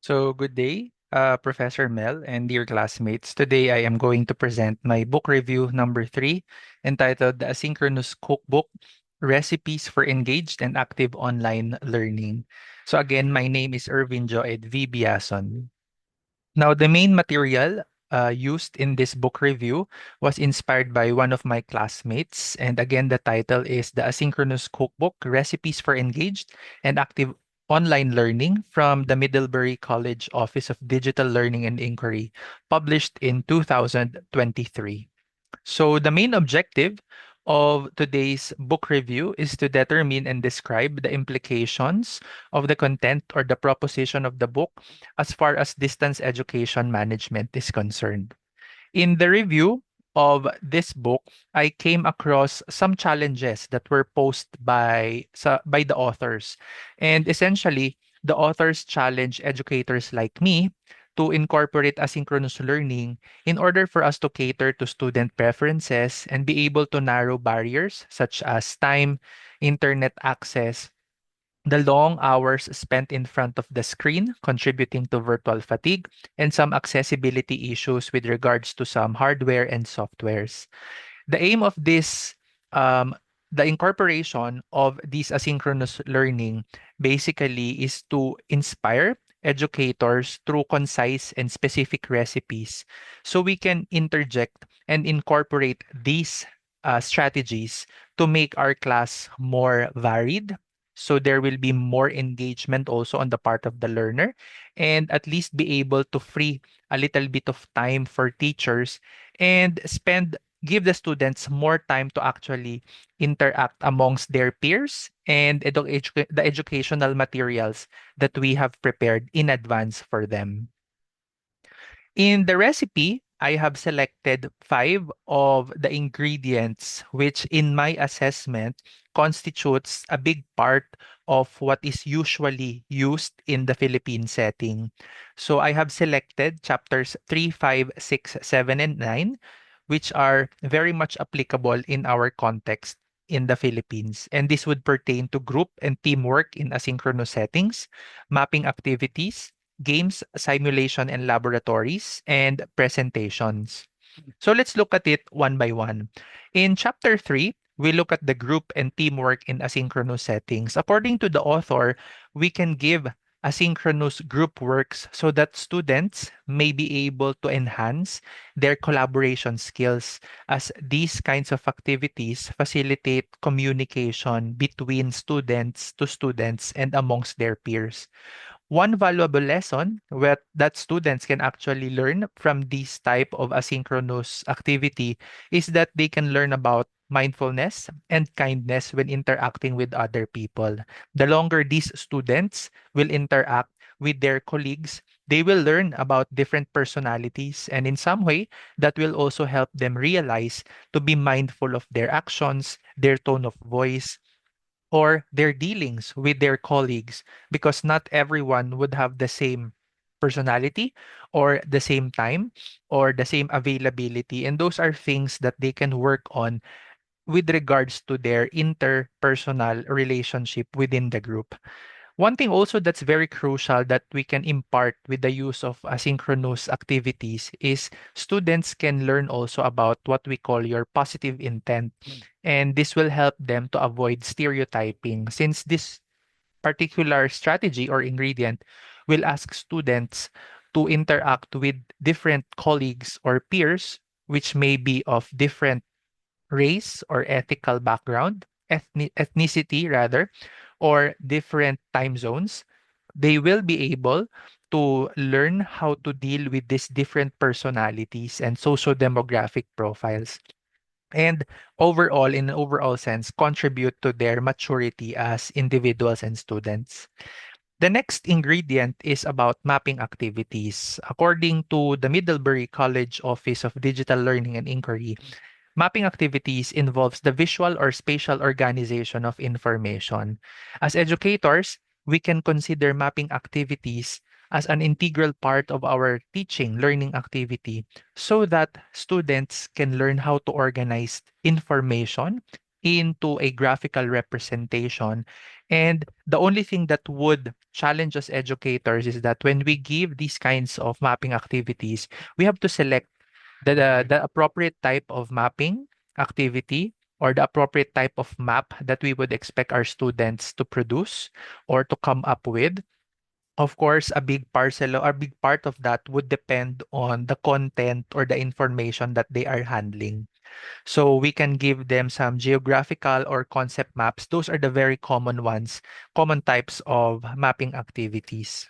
Good day, Professor Mel and dear classmates. Today I am going to present my book review number 3 entitled The Asynchronous Cookbook, Recipes for Engaged and Active Online Learning. So again, my name is Irvin Joed V. Biason. Now, the main material used in this book review was inspired by one of my classmates. And again, the title is The Asynchronous Cookbook, Recipes for Engaged and Active Online Learning from the Middlebury College Office of Digital Learning and Inquiry, published in 2023. So the main objective of today's book review is to determine and describe the implications of the content or the proposition of the book as far as distance education management is concerned. In the review of this book, I came across some challenges that were posed by the authors. And essentially, the authors challenge educators like me to incorporate asynchronous learning in order for us to cater to student preferences and be able to narrow barriers such as time, internet access, the long hours spent in front of the screen, contributing to virtual fatigue, and some accessibility issues with regards to some hardware and softwares. The aim of this, um, the incorporation of this asynchronous learning basically is to inspire educators through concise and specific recipes so we can interject and incorporate these strategies to make our class more varied. So there will be more engagement also on the part of the learner and at least be able to free a little bit of time for teachers and give the students more time to actually interact amongst their peers and the educational materials that we have prepared in advance for them. In the recipe, I have selected 5 of the ingredients, which in my assessment constitutes a big part of what is usually used in the Philippine setting. So I have selected chapters 3, 5, 6, 7, and 9, which are very much applicable in our context in the Philippines. And this would pertain to group and teamwork in asynchronous settings, mapping activities, games, simulation and laboratories, and presentations. So let's look at it one by one. In chapter 3, we look at the group and teamwork in asynchronous settings. According to the author, we can give asynchronous group works so that students may be able to enhance their collaboration skills as these kinds of activities facilitate communication between students to students and amongst their peers. One valuable lesson that students can actually learn from this type of asynchronous activity is that they can learn about mindfulness and kindness when interacting with other people. The longer these students will interact with their colleagues, they will learn about different personalities, and in some way, that will also help them realize to be mindful of their actions, their tone of voice, or their dealings with their colleagues because not everyone would have the same personality or the same time or the same availability, and those are things that they can work on with regards to their interpersonal relationship within the group. One thing also that's very crucial that we can impart with the use of asynchronous activities is students can learn also about what we call your positive intent. And this will help them to avoid stereotyping since this particular strategy or ingredient will ask students to interact with different colleagues or peers, which may be of different race or ethical background, ethnicity rather, or different time zones. They will be able to learn how to deal with these different personalities and social demographic profiles. And overall, in an overall sense, contribute to their maturity as individuals and students. The next ingredient is about mapping activities. According to the Middlebury College Office of Digital Learning and Inquiry, mapping activities involves the visual or spatial organization of information. As educators, we can consider mapping activities as an integral part of our teaching learning activity so that students can learn how to organize information into a graphical representation. And the only thing that would challenge us educators is that when we give these kinds of mapping activities, we have to select the appropriate type of mapping activity or the appropriate type of map that we would expect our students to produce or to come up with. Of course, a big parcel or a big part of that would depend on the content or the information that they are handling. So we can give them some geographical or concept maps. Those are the very common ones, common types of mapping activities.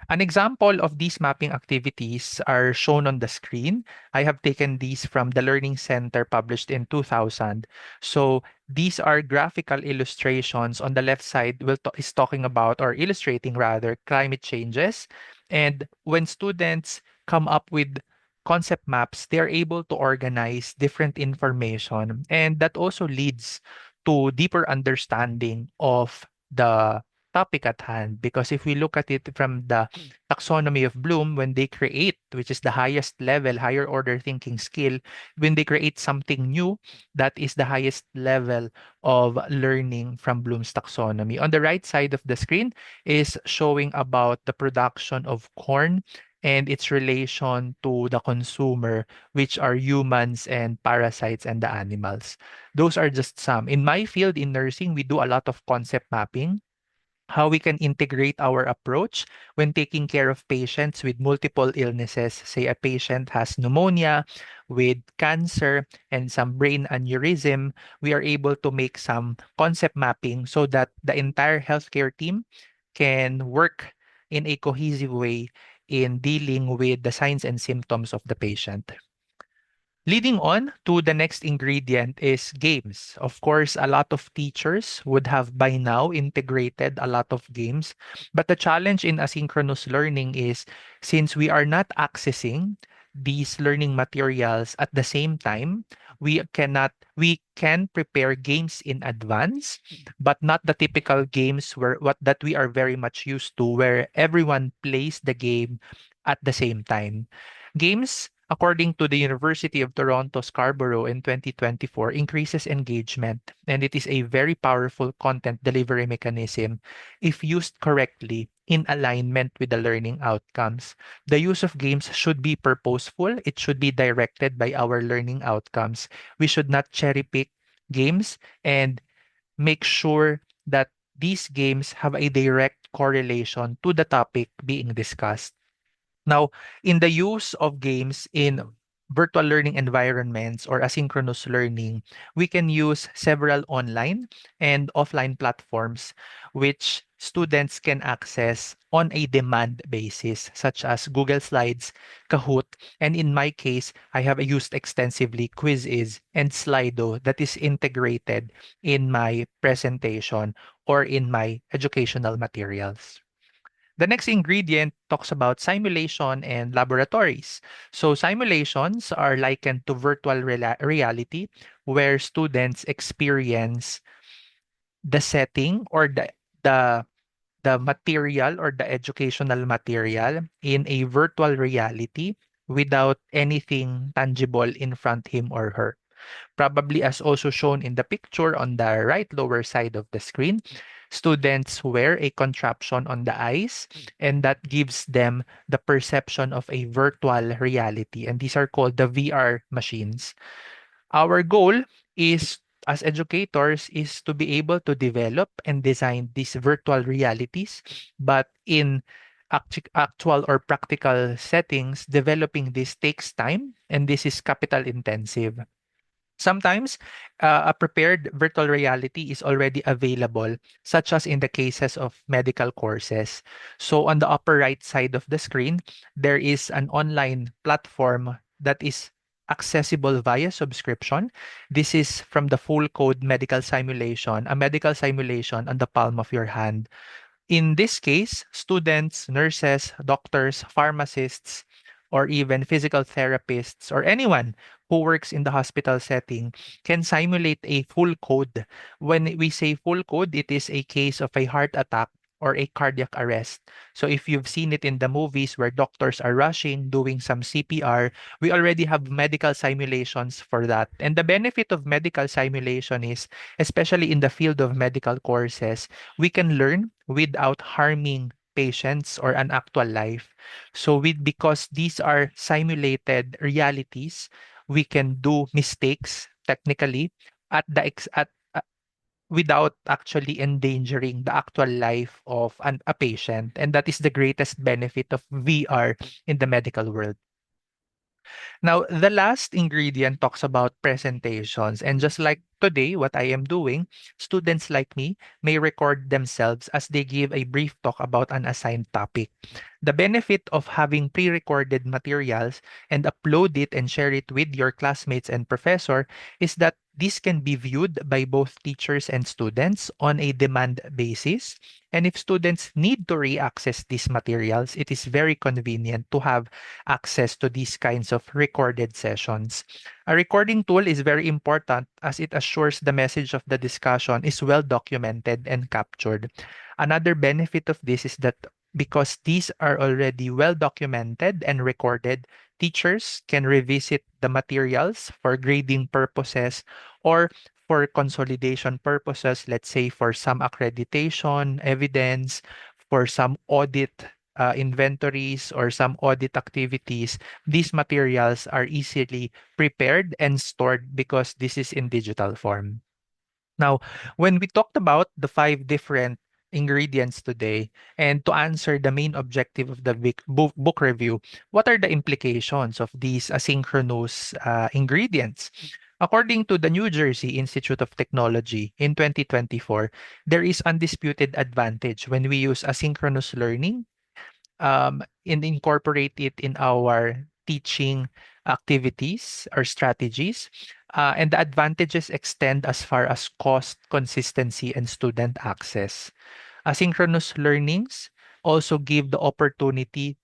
An example of these mapping activities are shown on the screen. I have taken these from the Learning Center published in 2000. So these are graphical illustrations. On the left side is talking about or illustrating rather climate changes. And when students come up with concept maps, they're able to organize different information. And that also leads to deeper understanding of the topic at hand, because if we look at it from the taxonomy of Bloom, when they create, which is the highest level, higher order thinking skill, when they create something new, that is the highest level of learning from Bloom's taxonomy. On the right side of the screen is showing about the production of corn and its relation to the consumer, which are humans and parasites and the animals. Those are just some. In my field in nursing, we do a lot of concept mapping, how we can integrate our approach when taking care of patients with multiple illnesses. Say a patient has pneumonia with cancer and some brain aneurysm, we are able to make some concept mapping so that the entire healthcare team can work in a cohesive way in dealing with the signs and symptoms of the patient. Leading on to the next ingredient is games. Of course, a lot of teachers would have by now integrated a lot of games. But the challenge in asynchronous learning is since we are not accessing these learning materials at the same time, we can prepare games in advance, but not the typical games where what that we are very much used to, where everyone plays the game at the same time. Games, according to the University of Toronto Scarborough in 2024, increases engagement, and it is a very powerful content delivery mechanism if used correctly in alignment with the learning outcomes. The use of games should be purposeful, it should be directed by our learning outcomes. We should not cherry pick games and make sure that these games have a direct correlation to the topic being discussed. Now, in the use of games in virtual learning environments or asynchronous learning, we can use several online and offline platforms which students can access on a demand basis, such as Google Slides, Kahoot, and in my case, I have used extensively Quiziz and Slido that is integrated in my presentation or in my educational materials. The next ingredient talks about simulation and laboratories. So simulations are likened to virtual reality where students experience the setting or the the material or the educational material in a virtual reality without anything tangible in front him or her. Probably as also shown in the picture on the right lower side of the screen, students wear a contraption on the eyes and that gives them the perception of a virtual reality. And these are called the VR machines. Our goal is as educators is to be able to develop and design these virtual realities, but in actual or practical settings, developing this takes time and this is capital intensive. Sometimes a prepared virtual reality is already available, such as in the cases of medical courses. So on the upper right side of the screen, there is an online platform that is accessible via subscription. This is from the Full Code Medical Simulation, a medical simulation on the palm of your hand. In this case, students, nurses, doctors, pharmacists, or even physical therapists, or anyone who works in the hospital setting can simulate a full code. When we say full code, it is a case of a heart attack or a cardiac arrest. So if you've seen it in the movies where doctors are rushing, doing some CPR, we already have medical simulations for that. And the benefit of medical simulation is, especially in the field of medical courses, we can learn without harming patients or an actual life. So because these are simulated realities, we can do mistakes technically at the without actually endangering the actual life of a patient. And that is the greatest benefit of VR in the medical world. Now, the last ingredient talks about presentations. And just like today, what I am doing, students like me may record themselves as they give a brief talk about an assigned topic. The benefit of having pre-recorded materials and upload it and share it with your classmates and professor is that this can be viewed by both teachers and students on a demand basis. And if students need to re-access these materials, it is very convenient to have access to these kinds of recorded sessions. A recording tool is very important as it assures the message of the discussion is well documented and captured. Another benefit of this is that because these are already well documented and recorded, teachers can revisit the materials for grading purposes or for consolidation purposes, let's say for some accreditation evidence, for some audit inventories or some audit activities, these materials are easily prepared and stored because this is in digital form. Now, when we talked about the five different ingredients today, and to answer the main objective of the book review, what are the implications of these asynchronous ingredients? According to the New Jersey Institute of Technology in 2024, there is undisputed advantage when we use asynchronous learning and incorporate it in our teaching activities or strategies. And the advantages extend as far as cost, consistency, and student access. Asynchronous learnings also give the opportunity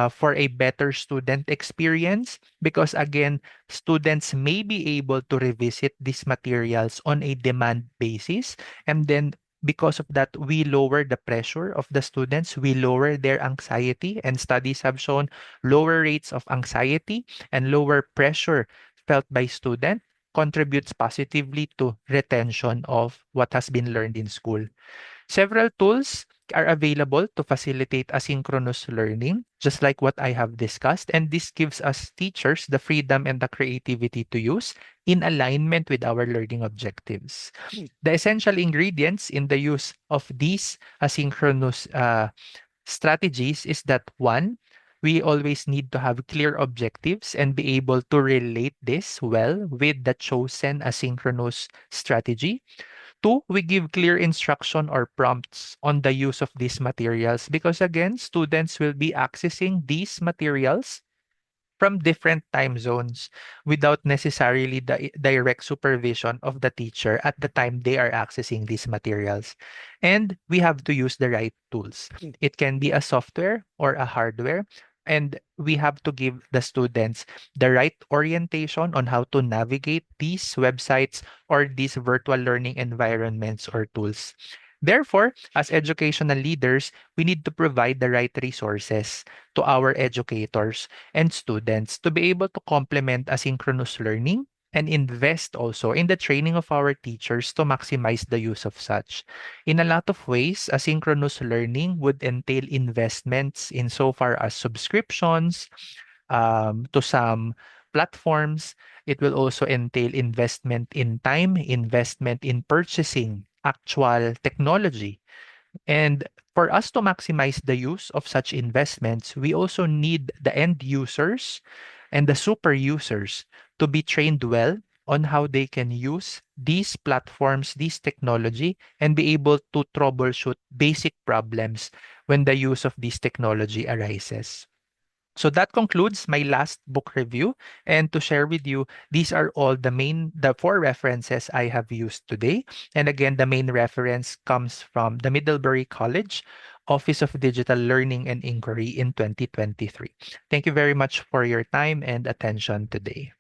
for a better student experience because, again, students may be able to revisit these materials on a demand basis. And then because of that, we lower the pressure of the students, we lower their anxiety, and studies have shown lower rates of anxiety and lower pressure felt by students contributes positively to retention of what has been learned in school. Several tools are available to facilitate asynchronous learning, just like what I have discussed, and this gives us teachers the freedom and the creativity to use in alignment with our learning objectives. The essential ingredients in the use of these asynchronous strategies is that one, we always need to have clear objectives and be able to relate this well with the chosen asynchronous strategy. Two, we give clear instruction or prompts on the use of these materials because, again, students will be accessing these materials from different time zones without necessarily the direct supervision of the teacher at the time they are accessing these materials. And we have to use the right tools. It can be a software or a hardware. And we have to give the students the right orientation on how to navigate these websites or these virtual learning environments or tools. Therefore, as educational leaders, we need to provide the right resources to our educators and students to be able to complement asynchronous learning and invest also in the training of our teachers to maximize the use of such. In a lot of ways, asynchronous learning would entail investments in so far as subscriptions to some platforms. It will also entail investment in time, investment in purchasing actual technology, and for us to maximize the use of such investments, we also need the end users and the super users to be trained well on how they can use these platforms, this technology, and be able to troubleshoot basic problems when the use of this technology arises. So that concludes my last book review. And to share with you, these are all the four references I have used today. And again, the main reference comes from the Middlebury College Office of Digital Learning and Inquiry in 2023. Thank you very much for your time and attention today.